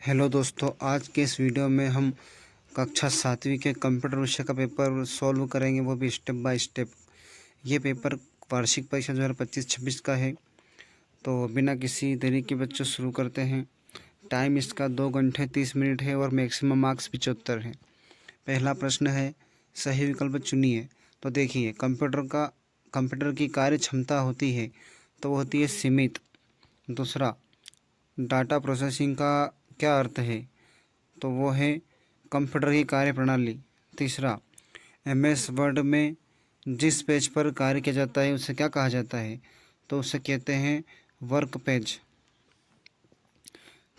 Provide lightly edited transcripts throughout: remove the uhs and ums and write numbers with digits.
Hello दोस्तों, आज के इस वीडियो में हम कक्षा 7वीं के कंप्यूटर विषय का पेपर सॉल्व करेंगे, वो भी स्टेप बाय स्टेप। ये पेपर वार्षिक परीक्षा 2025-26 का है। तो बिना किसी देरी के बच्चों शुरू करते हैं। टाइम इसका 2 घंटे 30 मिनट है और मैक्सिमम मार्क्स 75 है। पहला प्रश्न है, सही विकल्प चुनिए। तो देखिए, कंप्यूटर की कार्य क्षमता होती है तो वो होती है सीमित। दूसरा, डाटा प्रोसेसिंग का क्या अर्थ है? तो वो है कंप्यूटर की कार्यप्रणाली। तीसरा, एमएस वर्ड में जिस पेज पर कार्य किया जाता है उसे क्या कहा जाता है? तो उसे कहते हैं वर्क पेज।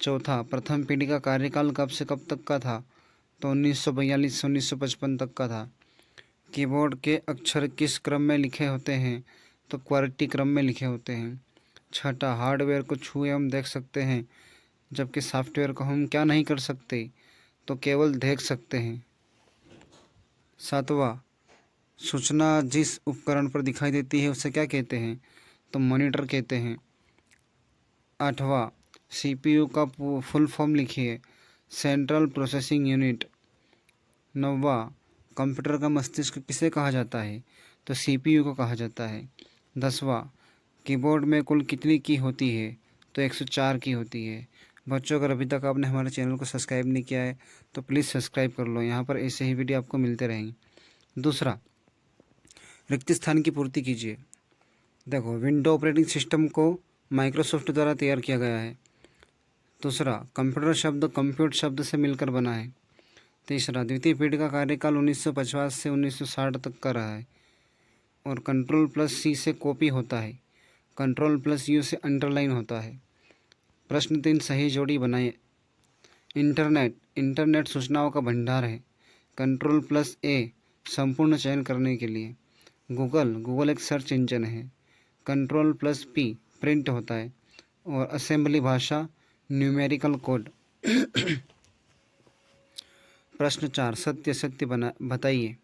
चौथा, प्रथम पीढ़ी का कार्यकाल कब से कब तक का था? तो 1942 से 1955 तक का था। कीबोर्ड के अक्षर किस क्रम में लिखे होते हैं? तो क्वालिटी क्रम में लिखे होते हैं। छठा, हार्डवेयर को छुए हम देख सकते हैं जबकि सॉफ्टवेयर को हम क्या नहीं कर सकते? तो केवल देख सकते हैं। सातवां, सूचना जिस उपकरण पर दिखाई देती है उसे क्या कहते हैं? तो मॉनिटर कहते हैं। आठवां, सीपीयू का फुल फॉर्म लिखिए। Central processing unit. नौवां, कंप्यूटर का मस्तिष्क किसे कहा जाता है? तो सीपीयू को कहा जाता है। 10वां, कीबोर्ड में कुल कितनी की होती है? तो 104 की होती है। बच्चों, अगर अभी तक आपने हमारे चैनल को सब्सक्राइब नहीं किया है तो प्लीज़ सब्सक्राइब कर लो। यहाँ पर ऐसे ही वीडियो आपको मिलते रहेंगे। दूसरा, रिक्त स्थान की पूर्ति कीजिए। देखो, विंडो ऑपरेटिंग सिस्टम को माइक्रोसॉफ्ट द्वारा तैयार किया गया है। दूसरा, कंप्यूटर शब्द कंप्यूट शब्द से मिलकर बना है। तीसरा, द्वितीय पीढ़ी का कार्यकाल 1950 से 1960 तक का रहा है और कंट्रोल+C से कॉपी होता है, कंट्रोल+U से अंडरलाइन होता है। प्रश्न 3, सही जोड़ी बनाइए। इंटरनेट सूचनाओं का भंडार है, कंट्रोल+A संपूर्ण चयन करने के लिए। गूगल एक सर्च इंजन है, कंट्रोल+P प्रिंट होता है और असेंबली भाषा न्यूमेरिकल कोड। प्रश्न 4, सत्य बताइए।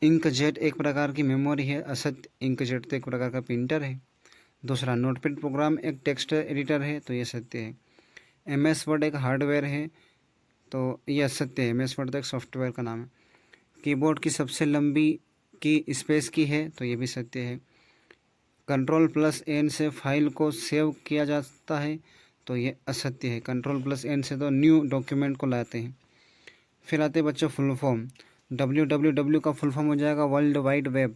इंकजेट एक प्रकार की मेमोरी है, असत्य। इंकजेट तो एक प्रकार का प्रिंटर है। दूसरा, नोटपैड प्रोग्राम एक टेक्स्ट एडिटर है, तो ये सत्य है। एमएस वर्ड एक हार्डवेयर है, तो ये असत्य है। एमएस वर्ड तो एक सॉफ्टवेयर का नाम है। कीबोर्ड की सबसे लंबी की स्पेस की है, तो ये भी सत्य है। कंट्रोल+N से फाइल को सेव किया जाता है, तो ये असत्य है। कंट्रोल+N से तो न्यू डॉक्यूमेंट को लाते हैं। फिर आते बच्चों फुल फॉर्म। www का फुल फॉर्म हो जाएगा वर्ल्ड वाइड वेब।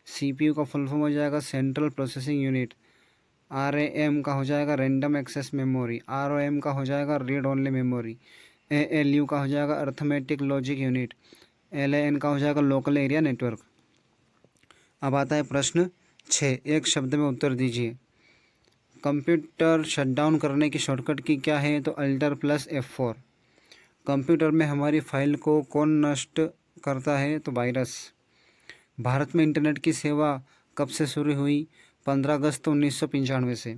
सीपीयू का फुल फॉर्म हो जाएगा सेंट्रल प्रोसेसिंग यूनिट। RAM का हो जाएगा रैंडम एक्सेस मेमोरी। ROM का हो जाएगा रीड ओनली मेमोरी। ALU का हो जाएगा अर्थमेटिक लॉजिक यूनिट। LAN का हो जाएगा लोकल एरिया नेटवर्क। अब आता है प्रश्न 6, एक शब्द में उत्तर दीजिए। कंप्यूटर शटडाउन करने की शॉर्टकट की क्या है? तो Alt+F4। कंप्यूटर में हमारी फाइल को कौन नष्ट करता है? तो वायरस। भारत में इंटरनेट की सेवा कब से शुरू हुई? 15 अगस्त 1995 से।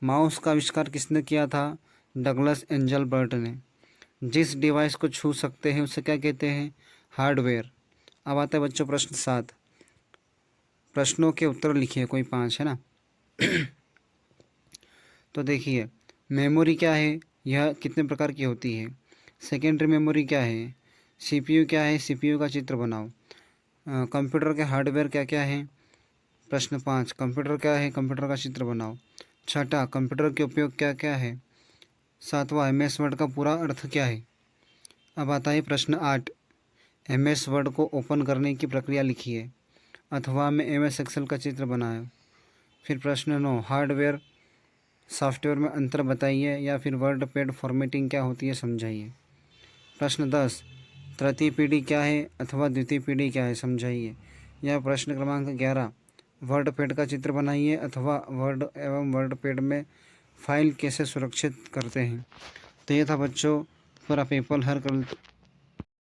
माउस का आविष्कार किसने किया था? डगलस एंजलबर्ट ने। जिस डिवाइस को छू सकते हैं उसे क्या कहते हैं? हार्डवेयर। अब आता है बच्चों प्रश्न 7। प्रश्नों के उत्तर लिखिए, कोई 5 है ना। तो देखिए, मेमोरी क्या है, यह कितने प्रकार की होती है? सेकेंडरी मेमोरी क्या है? सीपीयू क्या है? सीपीयू का चित्र बनाओ। कंप्यूटर के हार्डवेयर क्या क्या है? प्रश्न 5, कंप्यूटर क्या है? कंप्यूटर का चित्र बनाओ। छठा, कंप्यूटर के उपयोग क्या क्या है? सातवां, एमएस वर्ड का पूरा अर्थ क्या है? अब आता है प्रश्न 8, एमएस वर्ड को ओपन करने की प्रक्रिया लिखिए अथवा में एमएस एक्सेल का चित्र बनाए। फिर प्रश्न 9, हार्डवेयर सॉफ्टवेयर में अंतर बताइए या फिर वर्ड पैड फॉर्मेटिंग क्या होती है समझाइए। प्रश्न 10, तृतीय पीढ़ी क्या है अथवा द्वितीय पीढ़ी क्या है समझाइए। यह प्रश्न क्रमांक 11, वर्ड पैड का चित्र बनाइए अथवा वर्ड एवं वर्ड पैड में फाइल कैसे सुरक्षित करते हैं। तो ये था बच्चों पूरा पेपर हल कर